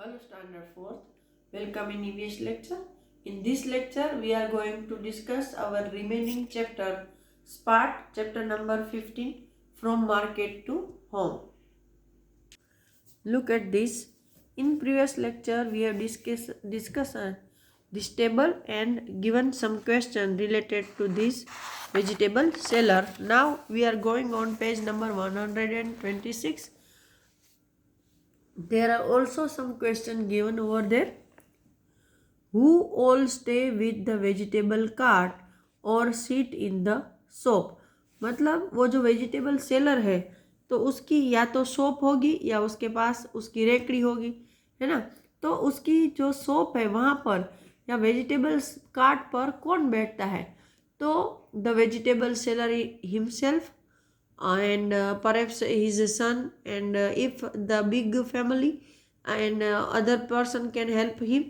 Hello Standard 4th, welcome in EVS lecture. In this lecture we are going to discuss our remaining chapter SPART, chapter number 15, from market to home. Look at this. In previous lecture we have discussed this table and given some question related to this vegetable seller. Now we are going on page number 126. There are also some questions given over there. Who all stay with the vegetable cart और sit in the shop? मतलब वो जो vegetable seller है तो उसकी या तो shop होगी या उसके पास उसकी रेकड़ी होगी, है ना। तो उसकी जो शॉप है वहाँ पर या वेजिटेबल कार्ट पर कौन बैठता है? तो the vegetable seller himself and perhaps his son, and if the big family and other person can help him,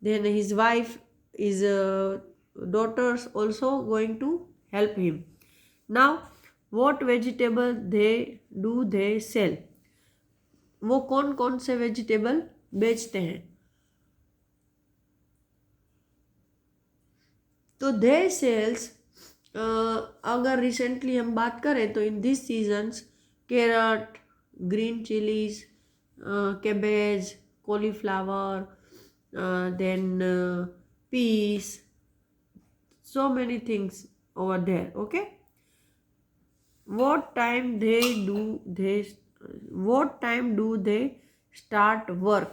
then his wife, his daughters also going to help him. Now what vegetable they sell? वो कौन कौन से vegetable बेचते हैं? तो दे sales, अगर recently हम बात करें तो in this seasons carrot, green chillies, cabbage, cauliflower, then peas, so many things over there. Okay, what time do they start work?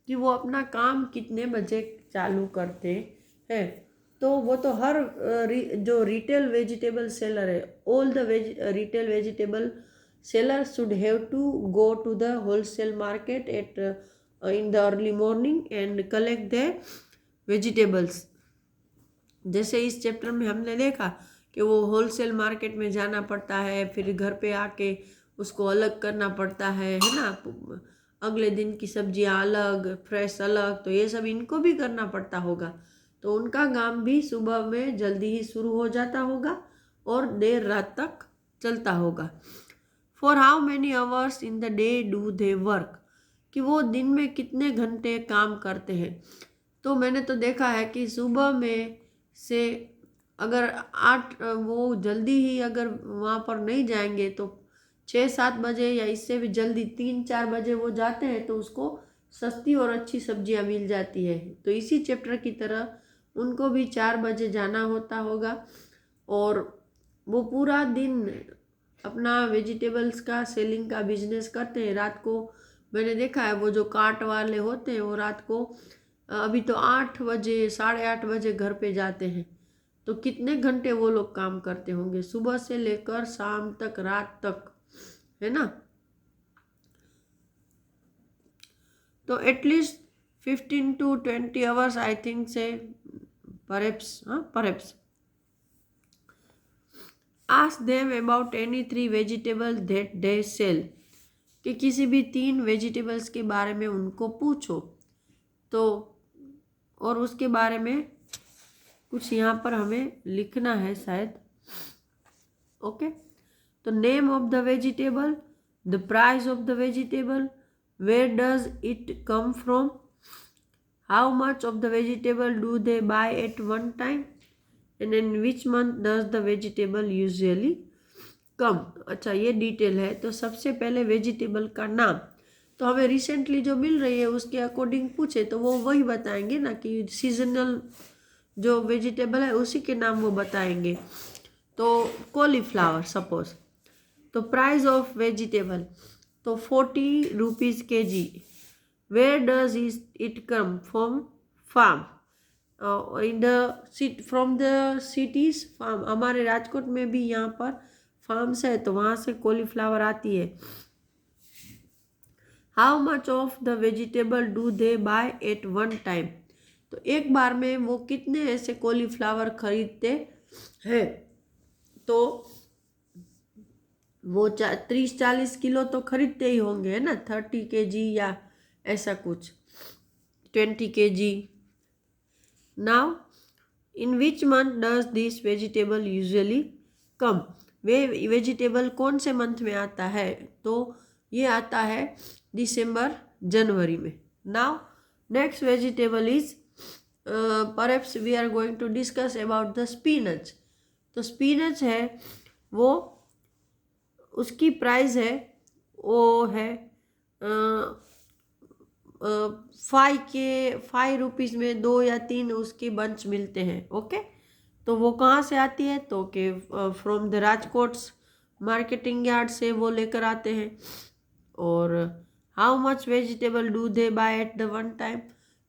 कि वो अपना काम कितने बजे चालू करते हैं? तो वो तो हर जो रिटेल वेजिटेबल सेलर है, all the retail vegetable seller should have to go to the wholesale market at in the early morning and collect their vegetables. जैसे इस चैप्टर में हमने देखा कि वो होलसेल मार्केट में जाना पड़ता है, फिर घर पे आके उसको अलग करना पड़ता है ना। अगले दिन की सब्जियां अलग, फ्रेश अलग, तो ये सब इनको भी करना पड़ता होगा। तो उनका काम भी सुबह में जल्दी ही शुरू हो जाता होगा और देर रात तक चलता होगा। For how many hours in the day do they work? कि वो दिन में कितने घंटे काम करते हैं? तो मैंने तो देखा है कि सुबह में से अगर 8 वो जल्दी ही अगर वहाँ पर नहीं जाएंगे तो 6-7 बजे या इससे भी जल्दी 3-4 बजे वो जाते हैं तो उसको सस्ती और अच्छी सब्जियाँ मिल जाती है। तो इसी चैप्टर की तरह उनको भी 4 बजे जाना होता होगा और वो पूरा दिन अपना वेजिटेबल्स का सेलिंग का बिजनेस करते हैं। रात को मैंने देखा है वो जो कार्ट वाले होते हैं वो रात को अभी तो 8 बजे 8:30 बजे घर पे जाते हैं। तो कितने घंटे वो लोग काम करते होंगे सुबह से लेकर शाम तक, रात तक, है ना। तो at least 15 to 20 hours I think से, perhaps. Ask them about any 3 vegetable that they sell. कि किसी भी 3 वेजिटेबल्स के बारे में उनको पूछो। तो और उसके बारे में कुछ यहाँ पर हमें लिखना है शायद। ओके, तो name of the vegetable, the price of the vegetable, where does it come from, how much of the vegetable do they buy at one time, and in which month does the vegetable usually come. अच्छा, ये detail है। तो सबसे पहले vegetable का नाम, तो हमें रिसेंटली जो मिल रही है उसके अकॉर्डिंग पूछे तो वो वही बताएंगे ना कि सीजनल जो वेजिटेबल है उसी के नाम वो बताएंगे। तो कॉलीफ्लावर सपोज, तो प्राइस ऑफ वेजिटेबल तो 40 rupees kg। Where does it come from farm, in the from the cities farm. हमारे राजकोट में भी यहाँ पर फार्म्स है तो वहाँ से कॉलीफ्लावर आती है। How much of the vegetable do they buy at one time, तो एक बार में वो कितने ऐसे कॉलीफ्लावर खरीदते हैं? तो वो 30-40 किलो तो खरीदते ही होंगे, है ना। 30 kg या ऐसा कुछ, 20 kg। Now in which month does this vegetable usually come, way vegetable कौन से मंथ में आता है? तो ये आता है दिसंबर जनवरी में। Now next vegetable is perhaps we are going to discuss about the spinach. तो स्पिनच है वो, उसकी प्राइस है वो है 5 रुपीज़ में 2 या 3 उसके बंच मिलते हैं। ओके, तो वो कहाँ से आती है? तो कि फ्रॉम द राजकोट्स मार्केटिंग यार्ड से वो लेकर आते हैं। और how much vegetable do they buy at the one time?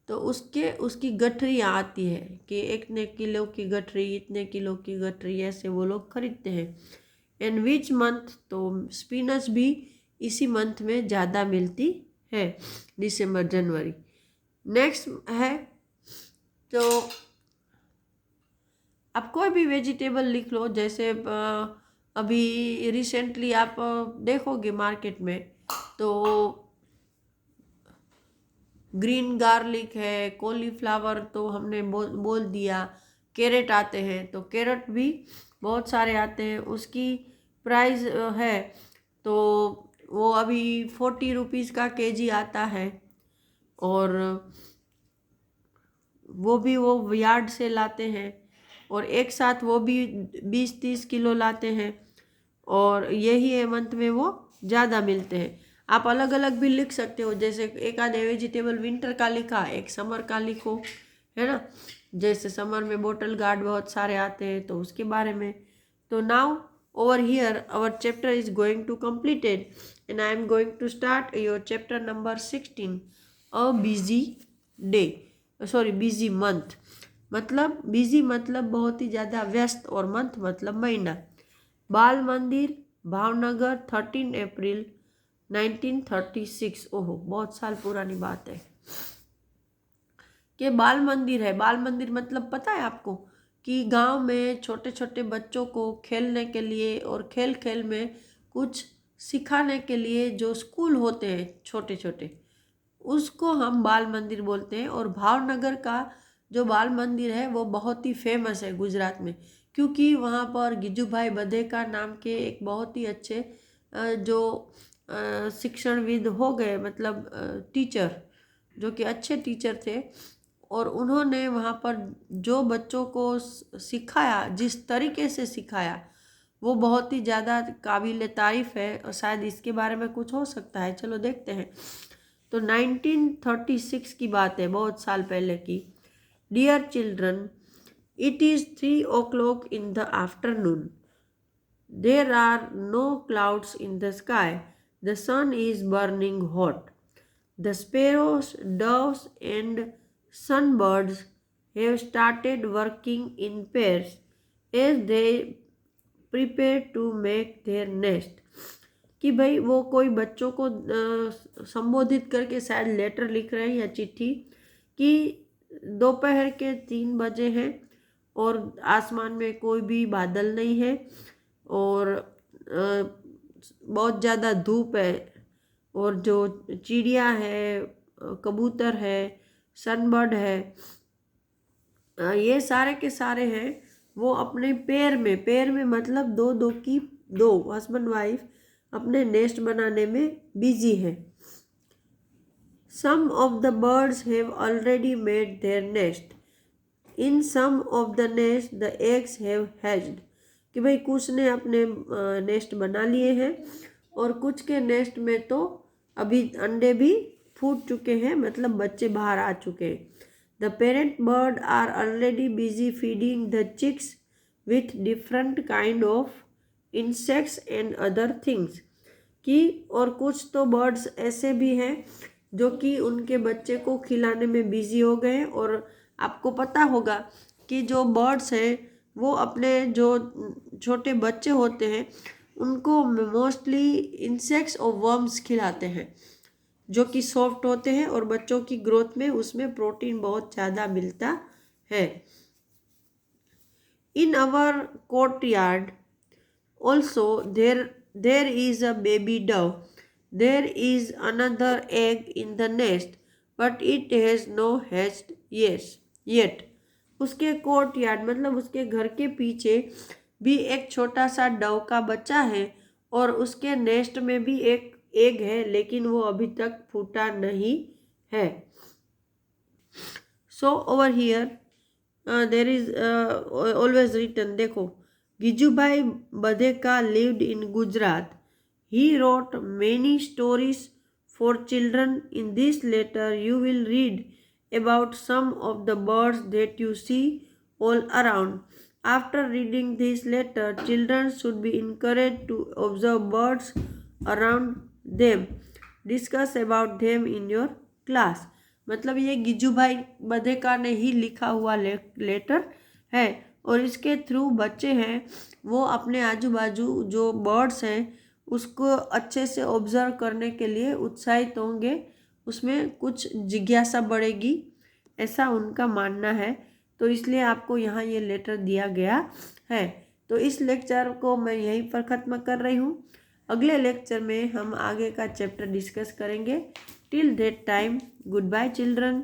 तो उसकी गठरी आती है कि इतने किलो की गठरी, इतने किलो की गठरी, ऐसे वो लोग खरीदते हैं। And which month? तो स्पिनच भी इसी मंथ में ज़्यादा मिलती है, दिसंबर जनवरी। नेक्स्ट है, तो आप कोई भी वेजिटेबल लिख लो, जैसे अभी रिसेंटली आप देखोगे मार्केट में तो ग्रीन गार्लिक है, कॉलीफ्लावर तो हमने बोल दिया, कैरेट आते हैं, तो कैरेट भी बहुत सारे आते हैं। उसकी प्राइस है तो वो अभी 40 रुपीज़ का केजी आता है। और वो भी वो यार्ड से लाते हैं, और एक साथ वो भी 20-30 किलो लाते हैं, और यही मंथ में वो ज़्यादा मिलते हैं। आप अलग अलग भी लिख सकते हो, जैसे एक आधे वेजिटेबल विंटर का लिखा, एक समर का लिखो, है ना। जैसे समर में बोटल गार्ड बहुत सारे आते हैं तो उसके बारे में। तो now over here our chapter is going to completed and I am going to start your chapter number 16, a busy day, sorry busy month. मतलब बिजी मतलब बहुत ही ज़्यादा व्यस्त, और मंथ मतलब महीना। बाल मंदिर भावनगर 13 अप्रैल 1936। ओहो, बहुत साल पुरानी बात है कि बाल मंदिर है। बाल मंदिर मतलब पता है आपको कि गांव में छोटे छोटे बच्चों को खेलने के लिए और खेल खेल में कुछ सिखाने के लिए जो स्कूल होते हैं छोटे छोटे, उसको हम बाल मंदिर बोलते हैं। और भावनगर का जो बाल मंदिर है वो बहुत ही फेमस है गुजरात में, क्योंकि वहाँ पर गिजूभाई बधेका नाम के एक बहुत ही अच्छे जो शिक्षणविद हो गए, मतलब टीचर, जो कि अच्छे टीचर थे, और उन्होंने वहाँ पर जो बच्चों को सिखाया, जिस तरीके से सिखाया, वो बहुत ही ज़्यादा काबिल तारीफ़ है। और शायद इसके बारे में कुछ हो सकता है, चलो देखते हैं। तो 1936 की बात है, बहुत साल पहले की। Dear children, it is 3 o'clock in the afternoon. There are no clouds in the sky. The sun is burning hot. The sparrows, doves, and sunbirds have started working in pairs as they prepare to make their nest. कि भाई वो कोई बच्चों को संबोधित करके शायद letter लिख रहे हैं या चिट्ठी, कि दोपहर के 3 बजे हैं और आसमान में कोई भी बादल नहीं है, और बहुत ज़्यादा धूप है, और जो चिड़िया है, कबूतर है, सनबर्ड है, ये सारे के सारे हैं, वो अपने पैर में मतलब दो हस्बैंड वाइफ अपने नेस्ट बनाने में बिजी है। Some of the birds have already made their nest, in some of the nest the eggs have hatched. कि भाई कुछ ने अपने नेस्ट बना लिए हैं, और कुछ के नेस्ट में तो अभी अंडे भी फूट चुके हैं, मतलब बच्चे बाहर आ चुके हैं। The parent bird are already busy feeding the chicks with different kind of insects and other things. कि और कुछ तो बर्ड्स ऐसे भी हैं जो कि उनके बच्चे को खिलाने में बिजी हो गए। और आपको पता होगा कि जो बर्ड्स हैं वो अपने जो छोटे बच्चे होते हैं उनको मोस्टली इंसेक्ट्स और वर्म्स खिलाते हैं, जो कि सॉफ्ट होते हैं, और बच्चों की ग्रोथ में उसमें प्रोटीन बहुत ज़्यादा मिलता है। In our courtyard also there is a baby dove. There is another egg in the nest, but it has no hatched yet. उसके कोर्ट यार्ड मतलब उसके घर के पीछे भी एक छोटा सा डव का बच्चा है, और उसके नेस्ट में भी एक एग है, लेकिन वो अभी तक फूटा नहीं है। So over here there is always written, देखो, Gijubhai Badheka lived in Gujarat. He wrote many stories for children. In this letter you will read about some of the birds that you see all around. After reading this letter, children should be encouraged to observe birds around them. Discuss about them in your class. मतलब ये गिजुभाई बधेका ने ही लिखा हुआ letter है और इसके through बच्चे हैं वो अपने आजू बाजू जो बर्ड्स हैं उसको अच्छे से ऑब्जर्व करने के लिए उत्साहित होंगे, उसमें कुछ जिज्ञासा बढ़ेगी, ऐसा उनका मानना है. तो इसलिए आपको यहाँ ये लेटर दिया गया है. तो इस लेक्चर को मैं यहीं पर ख़त्म कर रही हूँ. अगले लेक्चर में हम आगे का चैप्टर डिस्कस करेंगे. Till that time, good bye children.